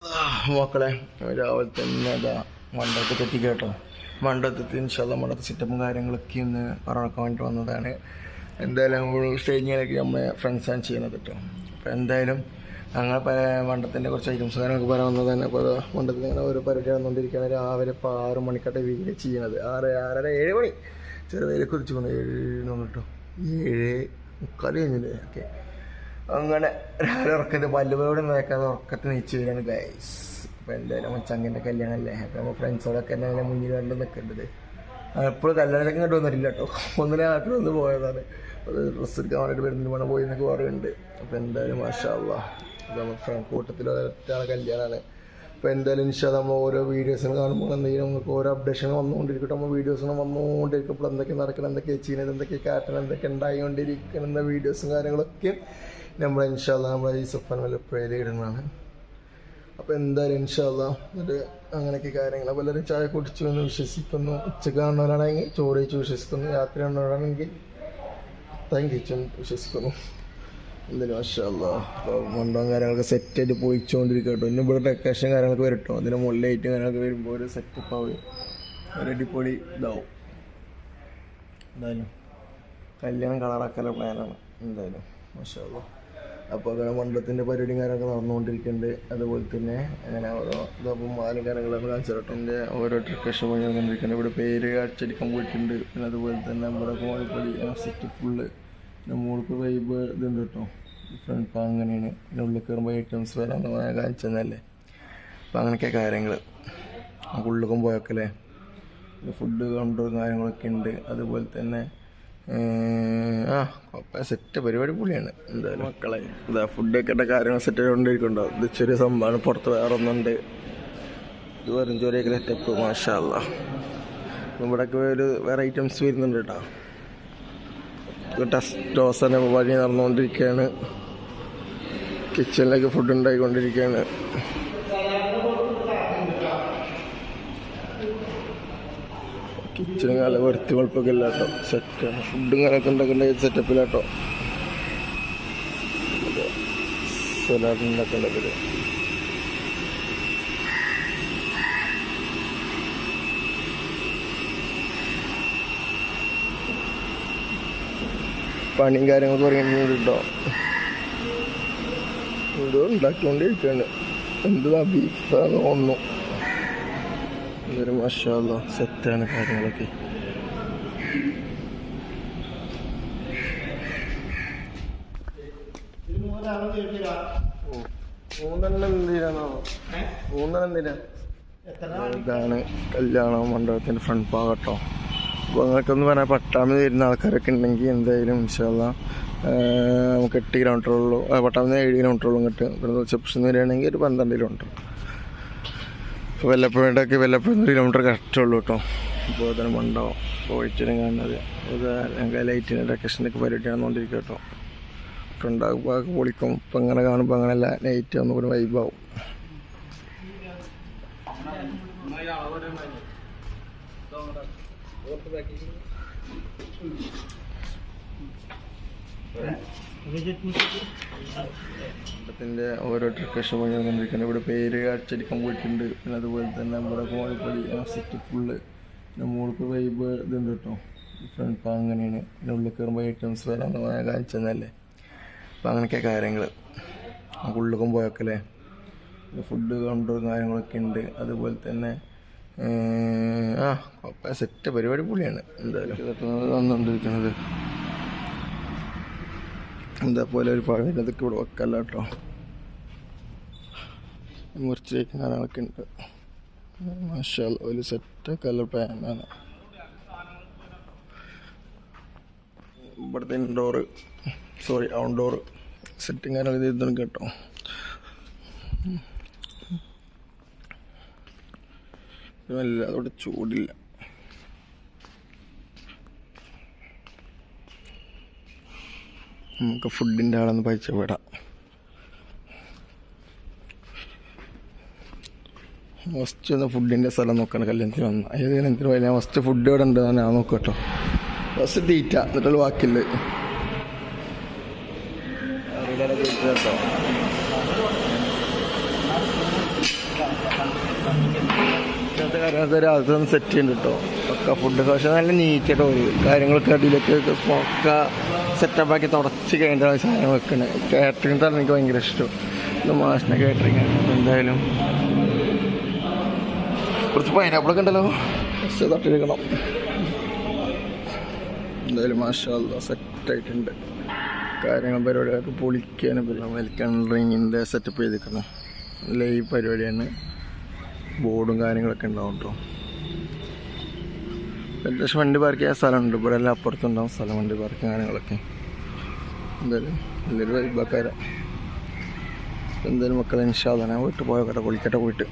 മക്കളെ രാവിലെ തന്നെ അതാ മണ്ഡപത്തിൽ എത്തി കേട്ടോ. മണ്ഡപത്തിൽ ഇൻഷാല്ലാ മണ്ഡപത്തിൽ സെറ്റപ്പും കാര്യങ്ങളൊക്കെ ഒന്ന് പറഞ്ഞക്കാൻ വേണ്ടി വന്നതാണ്. എന്തായാലും സ്റ്റേജിങ്ങിലൊക്കെ നമ്മളെ ഫ്രണ്ട്സാണ് ചെയ്യുന്നത് കേട്ടോ. അപ്പോൾ എന്തായാലും ഞങ്ങൾ മണ്ഡപത്തിൻ്റെ കുറച്ച് ഐറ്റംസ് കാര്യങ്ങളൊക്കെ പറയാൻ വന്നതാണ്. അപ്പോൾ മണ്ഡപത്തിൽ ഇങ്ങനെ ഓരോ പരിപാടി നടന്നുകൊണ്ടിരിക്കുകയാണ്. രാവിലെ ഇപ്പോൾ 6 മണിക്കാട്ടെ വീട് ചെയ്യണത്. 7 മണി ചെറിയ വേല കുതിച്ചു കൊണ്ട് 7 കേട്ടോ. 7:45 കഴിഞ്ഞില്ലേ? ഓക്കെ, അങ്ങനെ രാവിലെ ഉറക്കത്ത് പല്ലുപോടെ നോക്കാതെ ഉറക്കത്ത് നീച്ച് വരികയാണ് ഗൈസ്. അപ്പോൾ എന്തായാലും ചങ്ങിൻ്റെ കല്യാണമല്ലേ. അപ്പോൾ നമ്മൾ ഫ്രണ്ട്സോടൊക്കെ തന്നെ മുന്നിൽ കണ്ട് നിൽക്കേണ്ടത്. എപ്പോഴും കല്യാണത്തിലേക്ക് ഇങ്ങോട്ട് വന്നിട്ടില്ല കേട്ടോ. ഒന്നിനെ നാട്ടിൽ വന്ന് പോയതാണ്. അത് ഡ്രസ്സ് എടുക്കാൻ വേണ്ടിയിട്ട് വരുന്നതിന് വേണം പോയി എന്നൊക്കെ പറയുന്നുണ്ട്. അപ്പോൾ എന്തായാലും മാഷാ അല്ലാഹ് നമ്മൾ കൂട്ടത്തിൽ ഒരാളെ കല്യാണമാണ്. അപ്പോൾ എന്തായാലും ഇൻഷാ നമ്മൾ ഓരോ വീഡിയോസിന് കാണുമ്പോൾ എന്തെങ്കിലും നമുക്ക് ഓരോ അപ്ഡേഷൻ വന്നുകൊണ്ടിരിക്കട്ടെ. നമ്മൾ വീഡിയോസിന് വന്നുകൊണ്ടിരിക്കുമ്പോൾ എന്തൊക്കെ നടക്കണം, എന്തൊക്കെ ചെയ്യുന്നത്, എന്തൊക്കെ കാട്ടണം, എന്തൊക്കെ ഉണ്ടായിക്കൊണ്ടിരിക്കുന്ന വീഡിയോസും കാര്യങ്ങളൊക്കെ നമ്മൾ ഇൻഷാ അല്ലാഹ് നമ്മളെ ഈ സുഫാൻ വല്ലപ്പോഴേ ഇടുന്നതാണ്. അപ്പോൾ എന്തായാലും ഇൻഷാ അല്ലാഹ് എന്നിട്ട് അങ്ങനെയൊക്കെ കാര്യങ്ങൾ. അപ്പോൾ എല്ലാവരും ചായ കുടിച്ചു എന്ന് വിശ്വസിക്കുന്നു. ഉച്ചക്ക് കാണുന്നവരാണെങ്കിൽ ചോറ് കഴിച്ച് വിശ്വസിക്കുന്നു. രാത്രി കാണുന്നവരാണെങ്കിൽ താങ്ക് യു വിശ്വസിക്കുന്നു. എന്തായാലും മാഷാ അല്ലാഹ് അപ്പോൾ മണ്ടവും കാര്യങ്ങളൊക്കെ സെറ്റായിട്ട് പോയിച്ചുകൊണ്ടിരിക്കുക കേട്ടോ. ഇനി ഇവിടെ ഡെക്കറേഷൻ കാര്യങ്ങളൊക്കെ വരട്ടോ. അതിന് മുകളിൽ ലൈറ്റും കാര്യങ്ങളൊക്കെ വരുമ്പോൾ ഒരു സെറ്റപ്പ് ആവും, ഒരു അടിപൊളി ഇതാവും. എന്തായാലും കല്യാണം കളറാക്കാനുള്ള പ്ലാനാണ് എന്തായാലും മാഷാ അല്ലാഹ്. അപ്പോൾ അങ്ങനെ മണ്ഡപത്തിൻ്റെ പരിപാടിയും കാര്യങ്ങളൊക്കെ നടന്നുകൊണ്ടിരിക്കുന്നുണ്ട്. അതുപോലെ തന്നെ അങ്ങനെ ഓരോ ഇതപ്പം മാലും കാര്യങ്ങളൊക്കെ കാണിച്ചിട്ടോ. എൻ്റെ ഓരോ ഡെക്കറേഷൻ പണി നടന്നുകൊണ്ടിരിക്കുന്നുണ്ട്. ഇവിടെ പേര് അടിച്ചടിക്കാൻ പോയിട്ടുണ്ട്. പിന്നെ അതുപോലെ തന്നെ നമ്മുടെ കോഴിപ്പൊടി സെറ്റ് ഫുള്ള് പിന്നെ മോൾക്ക് വൈബ് ഇതുണ്ട് കേട്ടോ. ഡിഫറെൻറ്റ് ഇപ്പോൾ അങ്ങനെയാണ്. പിന്നെ ഉള്ളിൽ കയറുമ്പോൾ ഐറ്റംസ് വരാൻ കാണിച്ചതല്ലേ. അപ്പോൾ അങ്ങനെയൊക്കെ കാര്യങ്ങൾ ഉള്ളിലേക്കും പോയൊക്കെ ഫുഡ് കൗണ്ടറും കാര്യങ്ങളൊക്കെ ഉണ്ട്. അതുപോലെ തന്നെ സെറ്റ് പരിപാടി പൊളിയാണ് എന്തായാലും മക്കളെ. ഇതാ ഫുഡൊക്കെ ഇട്ട കാര്യങ്ങൾ സെറ്റ് ആയിക്കൊണ്ടിരിക്കുന്നുണ്ടോ. ഇത് ചെറിയ സംഭവമാണ്. പുറത്ത് വേറെ ഒന്നുണ്ട്. ഇത് വെറും ചോറിയൊക്കെ സെറ്റപ്പ് മാഷാ അല്ലാഹ്. ഇവിടെയൊക്കെ ഒരു വേറെ ഐറ്റംസ് വരുന്നുണ്ട് കേട്ടോ. ടോസറിൻ്റെ പരിപാടി നടന്നുകൊണ്ടിരിക്കുകയാണ്. കിച്ചണിലേക്ക് ഫുഡ് ഉണ്ടായിക്കൊണ്ടിരിക്കുകയാണ്. കിച്ചണ് നല്ല വൃത്തി കുഴപ്പമൊക്കെ ഇല്ല കേട്ടോ. സെറ്റാണ്. ഫുഡും കാര്യമൊക്കെ ഉണ്ടാക്കേണ്ട സെറ്റപ്പിലാട്ടോ. സലാഡ് ഉണ്ടാക്കേണ്ടത്. പണിയും കാര്യങ്ങളൊക്കെ പറയുന്നത് കേട്ടോ. എന്തോ ഉണ്ടാക്കിക്കൊണ്ടിരിക്കുകയാണ്. എന്തുവാ ബീഫാന്ന് തോന്നുന്നു. ഇതൊരു മാഷാ അല്ലാഹ് സെറ്റാണ് കാര്യങ്ങളൊക്കെ. ഇതാണ് കല്യാണ മണ്ഡപത്തിൻ്റെ ഫ്രണ്ട് ഭാഗം കേട്ടോ. അപ്പോൾ അങ്ങനെയൊക്കെ ഒന്ന് പറഞ്ഞാൽ പട്ടാമ്പി വരുന്ന ആൾക്കാരൊക്കെ ഉണ്ടെങ്കിൽ എന്തായാലും ഇൻഷാ അല്ലാഹ് നമുക്ക് 8 കിലോമീറ്ററുള്ളൂ. പട്ടാമ്പി 7 കിലോമീറ്ററുള്ളൂ ഇങ്ങോട്ട്. പിന്നെ റിസപ്ഷൻ വരികയാണെങ്കിൽ ഒരു 12 കിലോമീറ്റർ. ഇപ്പോൾ വല്ലപ്പോഴൊക്കെ 1 കിലോമീറ്റർ കറക്റ്റ് ഉള്ളൂ കേട്ടോ. അപ്പോൾ അതിന് മണ്ടാവും പോയിട്ട് കാണുന്നത്. അത് ലൈറ്റിൻ്റെ ഡെക്കറേഷൻ്റെ ഒക്കെ പരിപാടി നടന്നുകൊണ്ടിരിക്കുക കേട്ടോ. ഫ്രണ്ടാകുമ്പോൾ പൊളിക്കും. ഇപ്പം അങ്ങനെ കാണുമ്പോൾ അങ്ങനെയല്ല, നൈറ്റ് ഒന്നുകൂടി വൈബാവും. ത്തിൻ്റെ ഓരോ ഡെക്കറേഷൻ പണി നടന്നുകൊണ്ടിരിക്കുന്നത്. ഇവിടെ പേര് അടിച്ചടിക്കാൻ പോയിട്ടുണ്ട്. പിന്നെ അതുപോലെ തന്നെ നമ്മുടെ കോഴിപ്പൊടി സെറ്റ് ഫുള്ള് പിന്നെ മോൾക്ക് വൈബ് ഇതുണ്ട് കേട്ടോ. ഡിഫറെൻറ്റ് ഇപ്പോൾ അങ്ങനെയാണ്. പിന്നെ ഉള്ളിൽ കയറുമ്പോൾ ഐറ്റംസ് വരാൻ കാണിച്ചതല്ലേ. അപ്പോൾ അങ്ങനെയൊക്കെ കാര്യങ്ങൾ ഉള്ളിലേക്കും പോയൊക്കെ ഫുഡ് കൗണ്ടറും കാര്യങ്ങളൊക്കെ ഉണ്ട്. അതുപോലെ തന്നെ സെറ്റ് പരിപാടി പൊളിയാണ് എന്തായാലും. ഇതൊക്കെ വന്നുകൊണ്ടിരിക്കുന്നത് എന്താ പോലെ ഒരു പഴം അതൊക്കെ ഇവിടെ വെക്കല്ല കേട്ടോ. മുറിച്ച് വയ്ക്കുന്ന കാര്യങ്ങളൊക്കെ ഉണ്ട്. മാഷാ അല്ലാഹ് ഒരു സെറ്റ് കളർ പാനാണ്. ഇവിടുത്തെ ഔട്ട്ഡോർ സെറ്റിങ് കാര്യങ്ങൾ ചെയ്തിട്ടുണ്ട് കേട്ടോ. അതോടെ ചൂടില്ല. നമുക്ക് ഫുഡിൻ്റെ ആളെന്ന് പരിചയപ്പെടാം. ഫസ്റ്റ് ഒന്ന് ഫുഡിൻ്റെ സ്ഥലം നോക്കണം. കല്യാണത്തിന് വന്ന ഏത് കല്യാണത്തിന് പോയാൽ ഫസ്റ്റ് ഫുഡ് ഇവിടെ ഉണ്ട് ഞാൻ നോക്കാം കേട്ടോ. ഫസ്റ്റ് തീറ്റ എന്നിട്ടുള്ള ബാക്കിയുള്ളത് കേട്ടോ. കാര്യങ്ങളൊക്കെ രാത്രി ഒന്ന് സെറ്റ് ചെയ്യുന്നുണ്ട് കേട്ടോ. ഒക്കെ ഫുഡൊക്കെ പക്ഷേ നല്ല നീറ്റായിട്ട് ഒരു കാര്യങ്ങളൊക്കെ അടിയിലേക്ക് ഒക്കെ സെറ്റപ്പാക്കി തുടച്ച് കഴിഞ്ഞിട്ടാണ് സാധനം വെക്കുന്നത്. കാറ്ററിംഗ് തന്നെ എനിക്ക് ഭയങ്കര ഇഷ്ടം. ഇത് മാഷിൻ്റെ കാറ്ററിംഗ് ആണ്. എന്തായാലും കുറച്ച് പൈനാപ്പിളൊക്കെ ഉണ്ടല്ലോ, പക്ഷേ തട്ടിയെടുക്കണം. എന്തായാലും മാഷാ അല്ലാഹ് സെറ്റായിട്ടുണ്ട്. കാര്യങ്ങൾ പരിപാടികളൊക്കെ പൊളിക്കാനും വെൽക്കം ഡ്രിങ്കിൻ്റെ സെറ്റപ്പ് ചെയ്തിരിക്കണം. ലൈവ് പരിപാടിയാണ്. ബോർഡും കാര്യങ്ങളൊക്കെ ഉണ്ടാവും കേട്ടോ. ഏകദേശം വണ്ടി പാർക്ക് ചെയ്യാൻ സ്ഥലമുണ്ട്. ഇവിടെ എല്ലാം അപ്പുറത്തുണ്ടാവും സ്ഥലം, വണ്ടി പാർക്ക് കാര്യങ്ങളൊക്കെ. എന്തായാലും എല്ലാവരും വൈബാക്കാരാ. എന്തായാലും മക്കളെ ഇൻഷാ അല്ലാഹ് ഞാൻ വീട്ടിൽ പോയ പൊളിക്കട്ടെ പോയിട്ട്.